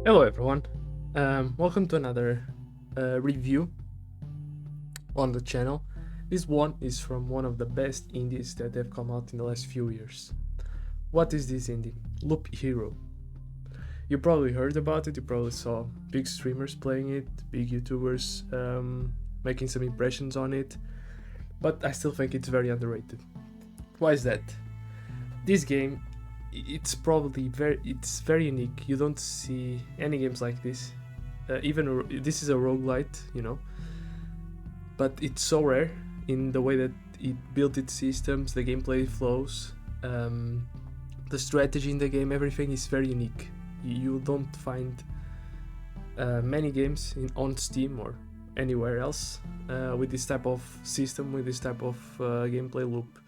Hello everyone, welcome to another review on the channel. This one is from one of the best indies that have come out in the last few years. What is this indie? Loop Hero. You probably heard about it, you probably saw big streamers playing it, big YouTubers making some impressions on it, but I still think it's very underrated. Why is that? This game, it's very unique. You don't see any games like this. This is a roguelite, but it's so rare in the way that it built its systems, the gameplay flows, the strategy in the game, everything is very unique. You don't find many games on Steam or anywhere else with this type of system, with this type of gameplay loop.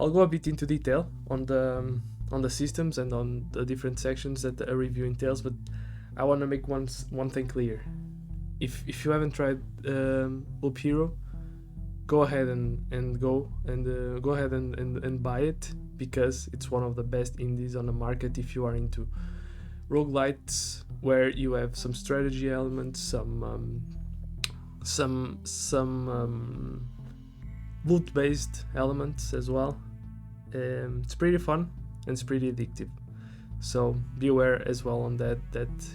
I'll go a bit into detail on the systems and on the different sections that a review entails, but I want to make one thing clear. If you haven't tried Loop Hero, go ahead and go ahead and buy it, because it's one of the best indies on the market if you are into roguelites where you have some strategy elements, some loot-based elements as well. It's pretty fun and it's pretty addictive, so be aware as well on that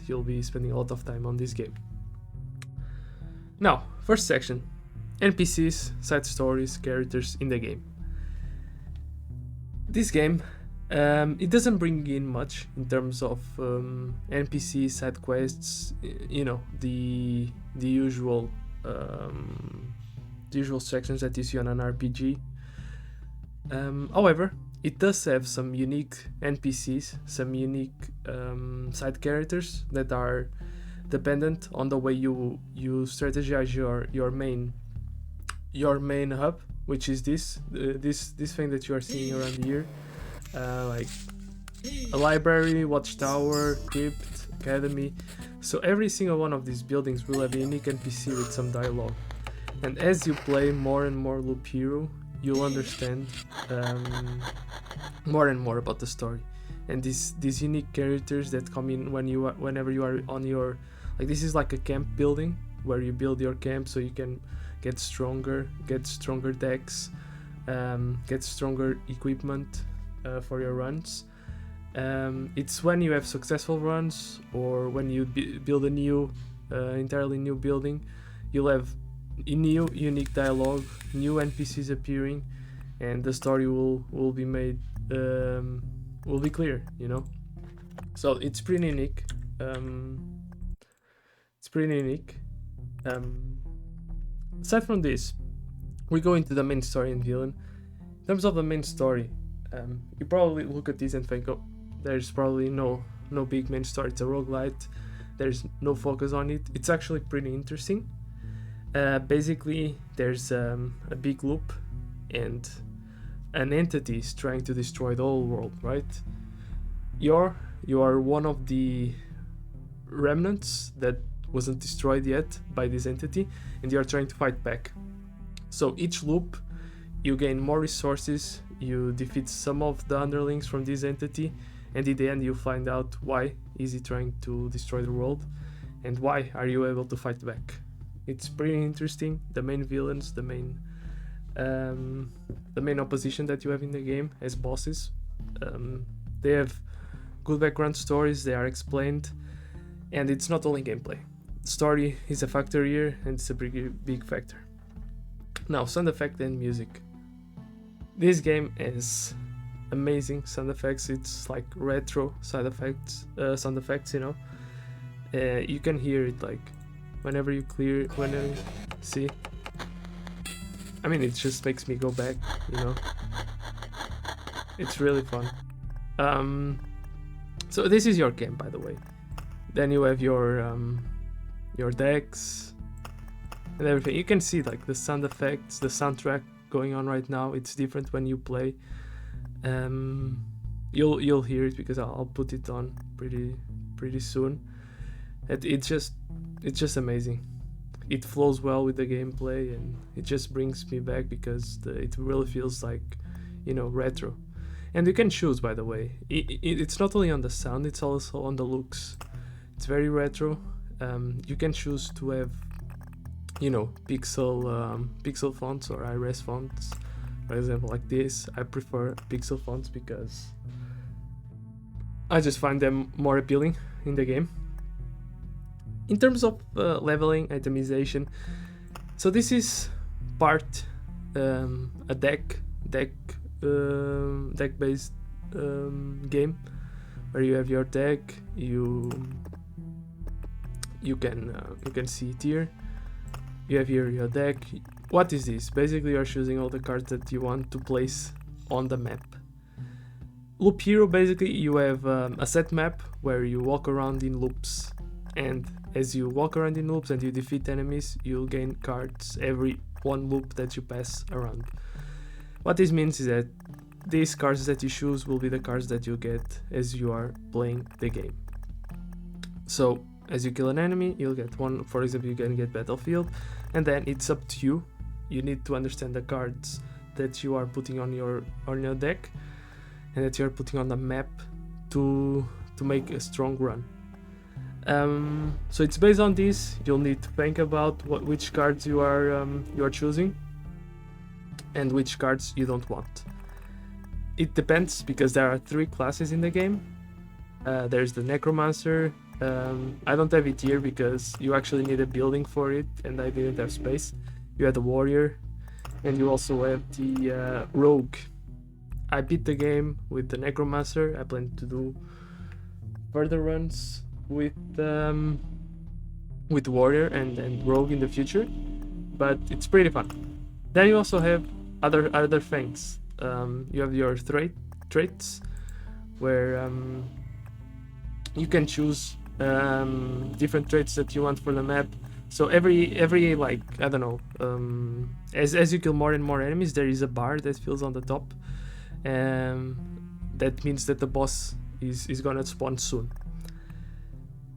you'll be spending a lot of time on this game. Now, first section: NPCs, side stories, characters in the game. This game, it doesn't bring in much in terms of NPC side quests, the usual sections that you see on an RPG. However, it does have some unique NPCs, some unique side characters that are dependent on the way you strategize your main hub, which is this thing that you are seeing around here, like a library, watchtower, crypt, academy. So every single one of these buildings will have a unique NPC with some dialogue. And as you play more and more Loop Hero, you'll understand more and more about the story. And these unique characters that come in whenever you are on your, like, this is like a camp building where you build your camp so you can get stronger decks, get stronger equipment for your runs. It's when you have successful runs or when you build a new, entirely new building, you'll have new unique dialogue, new NPCs appearing, and the story will be made, will be clear, So it's pretty unique. Aside from this, we go into the main story and villain. In terms of the main story, you probably look at this and think, oh, there's probably no big main story. It's a roguelite. There's no focus on it. It's actually pretty interesting. Basically, there's a big loop, and an entity is trying to destroy the whole world, right? You are one of the remnants that wasn't destroyed yet by this entity, and you are trying to fight back. So each loop, you gain more resources, you defeat some of the underlings from this entity, and in the end you find out why is he trying to destroy the world, and why are you able to fight back. It's pretty interesting. The main villains, the main opposition that you have in the game as bosses, they have good background stories, they are explained, and it's not only gameplay. Story is a factor here, and it's a big factor. Now, sound effect and music. This game is amazing sound effects. It's like retro sound effects, you can hear it, like, whenever you see. I mean, it just makes me go back, It's really fun. So this is your camp, by the way. Then you have your decks and everything. You can see, like, the sound effects, the soundtrack going on right now. It's different when you play. You'll hear it because I'll put it on pretty soon. It's just amazing. It flows well with the gameplay, and it just brings me back because it really feels like, retro. And you can choose, by the way. It's not only on the sound, it's also on the looks. It's very retro. You can choose to have, you know, pixel fonts or high-res fonts. For example, like this. I prefer pixel fonts because I just find them more appealing in the game. In terms of leveling, itemization, so this is part a deck-based game where you have your deck. You can see it here. You have here your deck. What is this? Basically, you're choosing all the cards that you want to place on the map. Loop Hero, basically you have a set map where you walk around in loops, and as you walk around in loops and you defeat enemies, you'll gain cards every one loop that you pass around. What this means is that these cards that you choose will be the cards that you get as you are playing the game. So as you kill an enemy, you'll get one. For example, you can get Battlefield, and then it's up to you. You need to understand the cards that you are putting on your deck and that you are putting on the map to make a strong run. So it's based on this. You'll need to think about which cards you are choosing and which cards you don't want. It depends, because there are 3 classes in the game. There's the Necromancer. I don't have it here because you actually need a building for it, and I didn't have space. You have the Warrior, and you also have the Rogue. I beat the game with the Necromancer. I plan to do further runs with Warrior and Rogue in the future, but it's pretty fun. Then you also have other things. You have your traits, where you can choose different traits that you want for the map. So every like, I don't know, as you kill more and more enemies, there is a bar that fills on the top. That means that the boss is gonna spawn soon.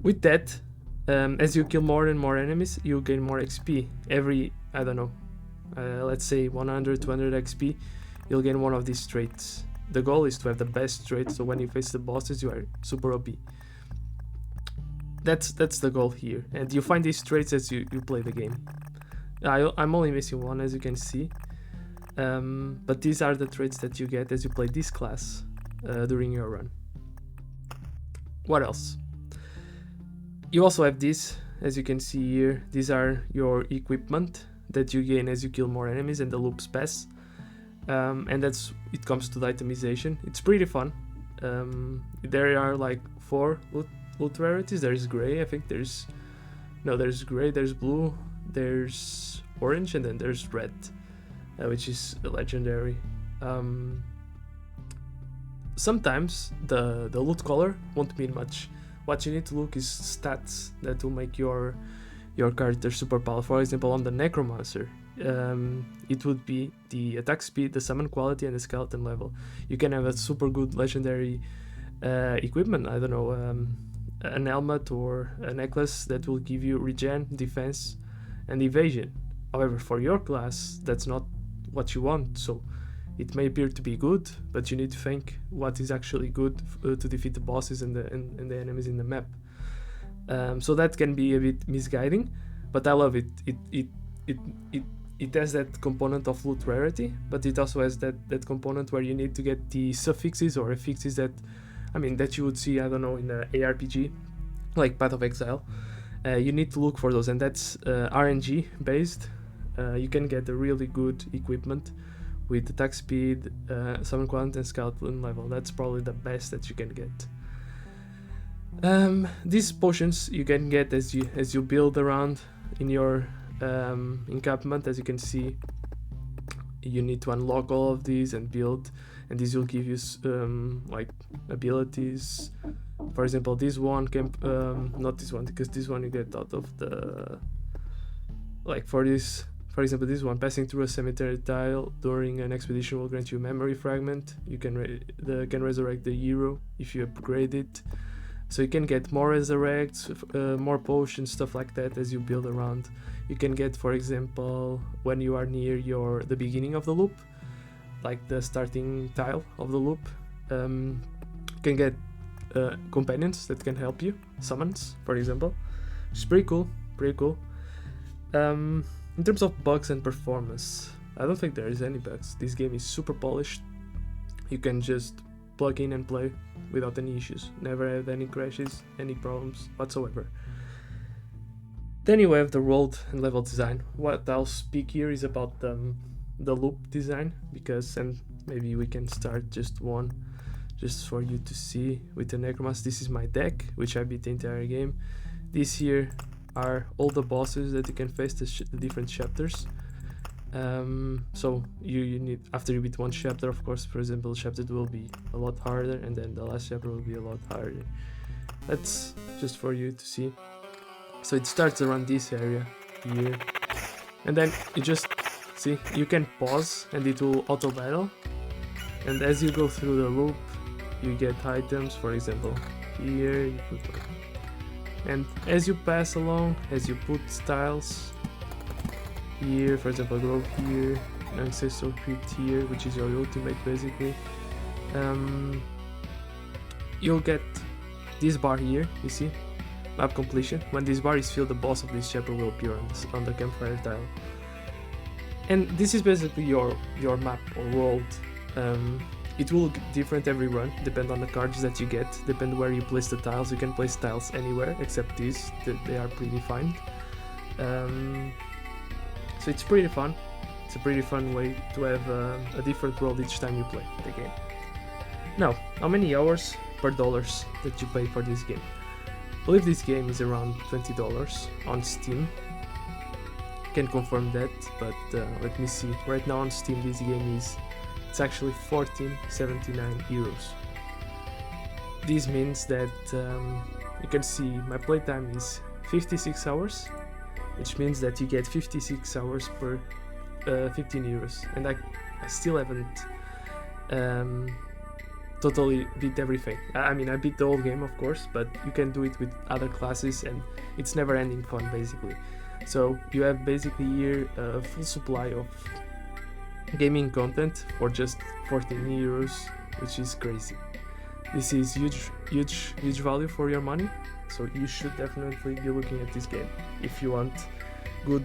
With that, as you kill more and more enemies, you gain more XP. Every, I don't know, let's say 100, 200 XP, you'll gain one of these traits. The goal is to have the best trait, so when you face the bosses, you are super OP. That's the goal here, and you find these traits as you play the game. I'm only missing one, as you can see, but these are the traits that you get as you play this class during your run. What else? You also have this, as you can see here. These are your equipment that you gain as you kill more enemies and the loops pass, and it comes to the itemization. It's pretty fun. There are like 4 loot rarities. There's gray, I think there's gray, there's blue, there's orange, and then there's red, which is legendary. Sometimes the loot color won't mean much. What you need to look is stats that will make your character super powerful. For example, on the Necromancer, it would be the attack speed, the summon quality, and the skeleton level. You can have a super good legendary equipment, I don't know, an helmet or a necklace that will give you regen, defense, and evasion. However, for your class, that's not what you want, so it may appear to be good, but you need to think what is actually good to defeat the bosses and the enemies in the map. So that can be a bit misguiding, but I love it. It has that component of loot rarity, but it also has that component where you need to get the suffixes or affixes that you would see, I don't know, in an ARPG like Path of Exile. You need to look for those, and that's RNG based. You can get a really good equipment with attack speed, summon quality, and skeleton level. That's probably the best that you can get. These potions you can get as you build around in your encampment. As you can see, you need to unlock all of these and build, and these will give you like abilities. For example, this one can not this one, because this one you get out of the, like, for example, this one, passing through a cemetery tile during an expedition will grant you a memory fragment. You can resurrect the hero if you upgrade it. So you can get more resurrects, more potions, stuff like that as you build around. You can get, for example, when you are near the beginning of the loop, like the starting tile of the loop, you can get companions that can help you. summons, for example. It's pretty cool, pretty cool. In terms of bugs and performance, I don't think there is any bugs. This game is super polished. You can just plug in and play without any issues. Never had any crashes, any problems whatsoever. Then you have the world and level design. What I'll speak here is about the loop design, because, and maybe we can start just one, just for you to see with the Necromancer. This is my deck, which I beat the entire game. This here are all the bosses that you can face, the different chapters. So you need, after you beat one chapter, of course, for example, chapter 2 will be a lot harder, and then the last chapter will be a lot harder. That's just for you to see. So it starts around this area here, and then you just see, you can pause and it will auto battle, and as you go through the loop you get items. For example, here you put, and as you pass along, as you put styles here, for example, grove here, ancestral crypt here, which is your ultimate basically, you'll get this bar here, you see, map completion. When this bar is filled, the boss of this chapter will appear on the campfire tile. And this is basically your map or world. It will look different every run, depend on the cards that you get, depend where you place the tiles. You can place tiles anywhere except these, they are predefined. So it's pretty fun. It's a pretty fun way to have a different world each time you play the game. Now, how many hours per dollars that you pay for this game? I believe this game is around $20 on Steam. Can confirm that, but let me see. Right now on Steam this game it's actually 14.79 euros. This means that you can see my playtime is 56 hours, which means that you get 56 hours per 15 euros, and I still haven't totally beat everything. I mean, I beat the whole game, of course, but you can do it with other classes, and it's never ending fun basically. So you have basically here a full supply of gaming content for just 14 euros, which is crazy. This is huge value for your money, so you should definitely be looking at this game if you want good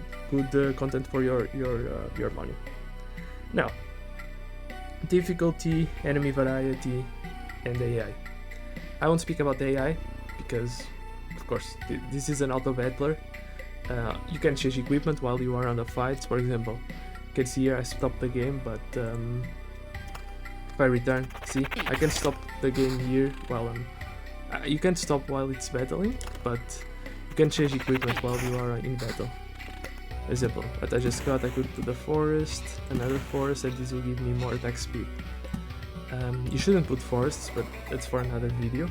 content for your money. Now, difficulty, enemy variety, and AI. I won't speak about AI because, of course, this is an autobattler. You can change equipment while you are on the fights. For example, you can see here I stopped the game, but if I return, see, I can stop the game here while you can stop while it's battling, but you can change equipment while you are in battle. For example, what I just got, I could do the forest, another forest, and this will give me more attack speed. You shouldn't put forests, but that's for another video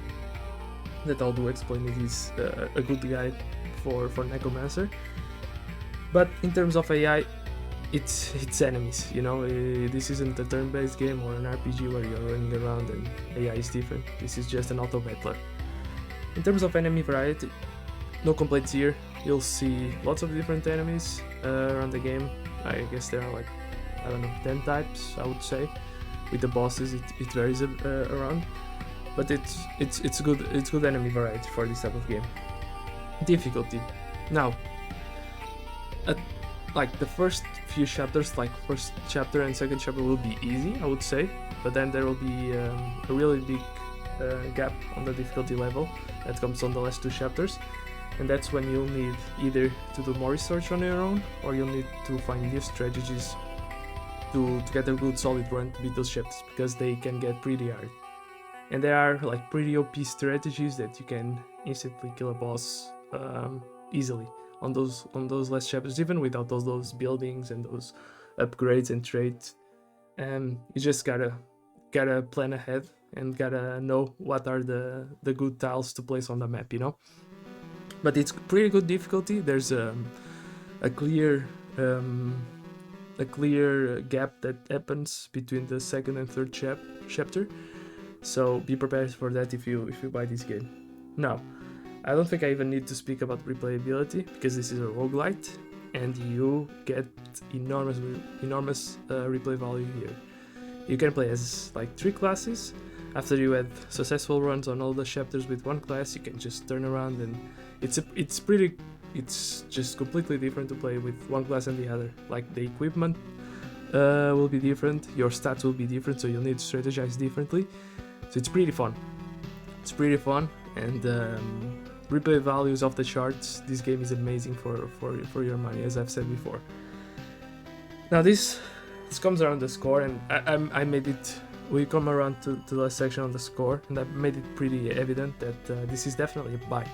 that I'll do explaining this a good guide for Necromancer. But in terms of AI, it's enemies, you know. This isn't a turn-based game or an RPG where you're running around and AI is different. This is just an auto-battler. In terms of enemy variety, no complaints here. You'll see lots of different enemies around the game. I guess there are like, I don't know, 10 types, I would say. With the bosses, it varies around, but it's good enemy variety for this type of game. Difficulty. Now, like the first few chapters, like first chapter and second chapter will be easy, I would say, but then there will be a really big gap on the difficulty level that comes on the last two chapters, and that's when you'll need either to do more research on your own, or you'll need to find new strategies to get a good solid run to beat those chapters, because they can get pretty hard. And there are like pretty OP strategies that you can instantly kill a boss easily on those last chapters, even without those buildings and those upgrades and traits. You just gotta plan ahead and gotta know what are the good tiles to place on the map, you know. But it's pretty good difficulty. There's a clear gap that happens between the second and third chapter, so be prepared for that if you buy this game. Now, I don't think I even need to speak about replayability, because this is a roguelite and you get enormous replay value here. You can play as like 3 classes. After you had successful runs on all the chapters with one class, you can just turn around and it's just completely different to play with one class and the other. Like the equipment will be different, your stats will be different, so you'll need to strategize differently. So it's pretty fun. It's pretty fun, and replay values off the charts. This game is amazing for your money, as I've said before. Now this comes around the score, and I made it. We come around to the last section on the score, and I made it pretty evident that this is definitely a buy.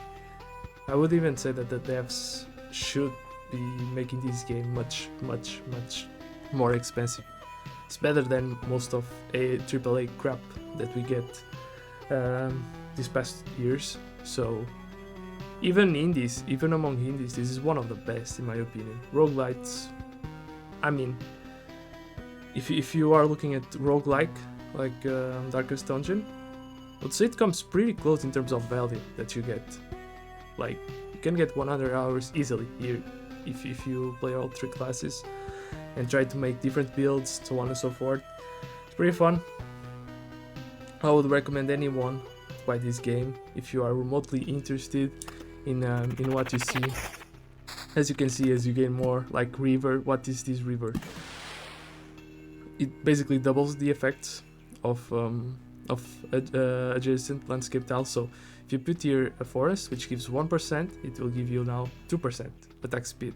I would even say that the devs should be making this game much more expensive. It's better than most of a AAA crap that we get these past years. So even indies, even among indies, this is one of the best in my opinion. Roguelites, I mean, if you are looking at roguelike, like Darkest Dungeon, I would say it comes pretty close in terms of value that you get. Like, you can get 100 hours easily here if you play all 3 classes and try to make different builds, so on and so forth. It's pretty fun. I would recommend anyone to buy this game if you are remotely interested in what you see. As you can see, as you gain more, like river, what is this river? It basically doubles the effects of adjacent landscape tiles. So if you put here a forest, which gives 1%, it will give you now 2% attack speed.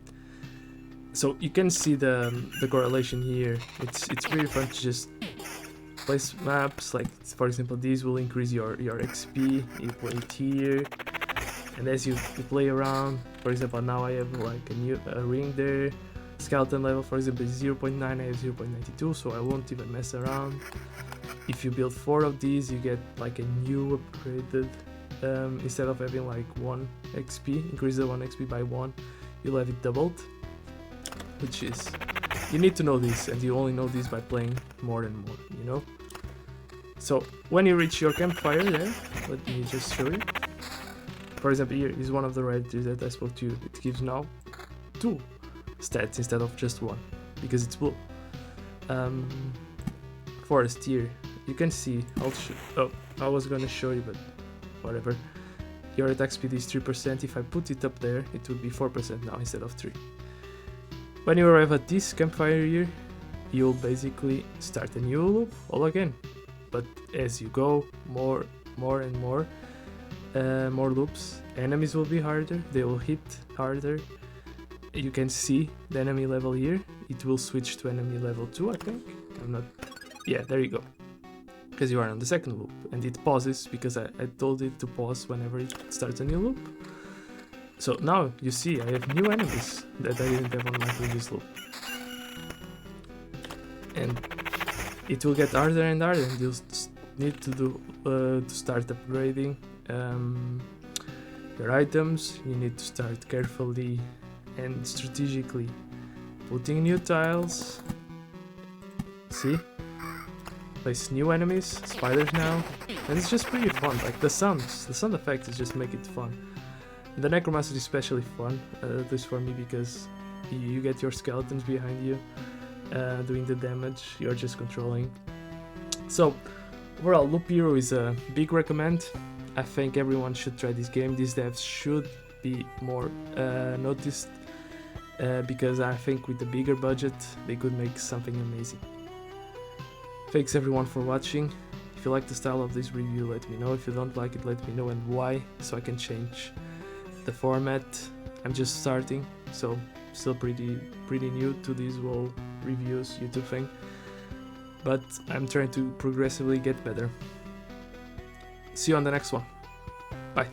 So you can see the correlation here. It's pretty fun to just place maps. Like, for example, these will increase your XP. You play it here, and as you play around, for example, now I have like a ring there. Skeleton level, for example, is 0.9, I have 0.92, so I won't even mess around. If you build 4 of these, you get like a new upgraded, instead of having like 1 XP, increase the 1 XP by 1, you'll have it doubled, which is, you need to know this, and you only know this by playing more and more, you know? So when you reach your campfire there, let me just show you. For example, here is one of the rarities that I spoke to you. It gives now 2 stats instead of just 1, because it's blue. Forest here, you can see, I was gonna show you, but whatever. Your attack speed is 3%, if I put it up there, it would be 4% now instead of 3. When you arrive at this campfire here, you'll basically start a new loop all again. But as you go, more and more loops, enemies will be harder, they will hit harder. You can see the enemy level here, it will switch to enemy level 2, I think. Yeah, there you go. Because you are on the second loop, and it pauses because I told it to pause whenever it starts a new loop. So now you see I have new enemies that I didn't have on my previous loop. And it will get harder and harder, and you'll need to do to start upgrading your items. You need to start carefully and strategically putting new tiles. See? Place new enemies, spiders now, and it's just pretty fun. Like the sound effects just make it fun. And the necromancer is especially fun, at least for me, because you get your skeletons behind you doing the damage. You're just controlling. So overall, Loop Hero is a big recommend. I think everyone should try this game. These devs should be more noticed, because I think with a bigger budget they could make something amazing. Thanks everyone for watching. If you like the style of this review, let me know. If you don't like it, let me know, and why, so I can change the format. I'm just starting, so still pretty new to this whole reviews YouTube thing, but I'm trying to progressively get better. See you on the next one. Bye.